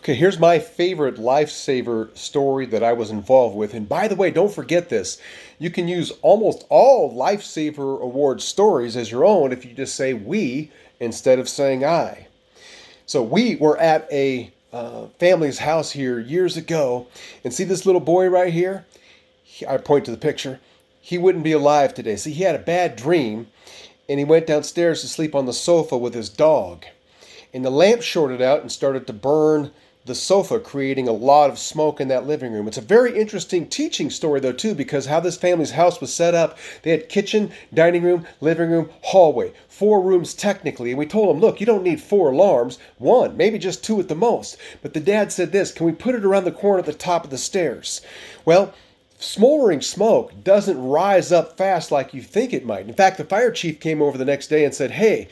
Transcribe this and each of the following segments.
Okay, here's my favorite lifesaver story that I was involved with. And by the way, don't forget this. You can use almost all Lifesaver Award stories as your own if you just say we instead of saying I. So we were at a family's house here years ago, and see this little boy right here? I point to the picture. He wouldn't be alive today. See, he had a bad dream, and he went downstairs to sleep on the sofa with his dog. And the lamp shorted out and started to burn the sofa, creating a lot of smoke in that living room. It's a very interesting teaching story, though, too, because how this family's house was set up. They had kitchen, dining room, living room, hallway, 4 rooms technically. And we told them, look, you don't need 4 alarms, one, maybe just 2 at the most. But the dad said this, can we put it around the corner at the top of the stairs? Well, smoldering smoke doesn't rise up fast like you think it might. In fact, the fire chief came over the next day and said, hey,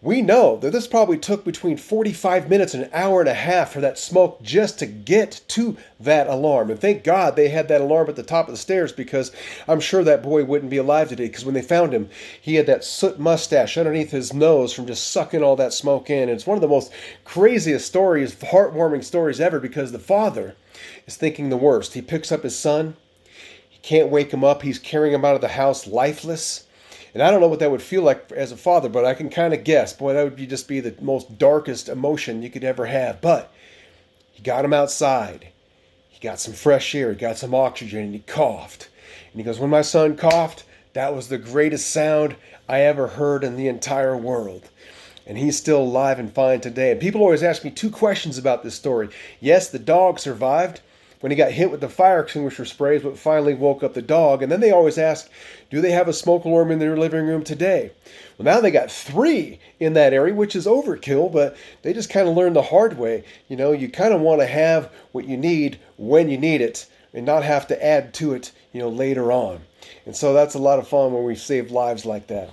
we know that this probably took between 45 minutes and an hour and a half for that smoke just to get to that alarm. And thank God they had that alarm at the top of the stairs, because I'm sure that boy wouldn't be alive today, because when they found him, he had that soot mustache underneath his nose from just sucking all that smoke in. And it's one of the most craziest stories, heartwarming stories ever, because the father is thinking the worst. He picks up his son. He can't wake him up. He's carrying him out of the house lifeless. And I don't know what that would feel like as a father, but I can kind of guess. Boy, that would just be the most darkest emotion you could ever have. But he got him outside. He got some fresh air. He got some oxygen, and he coughed. And he goes, when my son coughed, that was the greatest sound I ever heard in the entire world. And he's still alive and fine today. And people always ask me 2 questions about this story. Yes, the dog survived when he got hit with the fire extinguisher sprays, but finally woke up the dog. And then they always ask, do they have a smoke alarm in their living room today? Well, now they got 3 in that area, which is overkill, but they just kind of learned the hard way. You know, you kind of want to have what you need when you need it and not have to add to it, later on. And so that's a lot of fun when we save lives like that.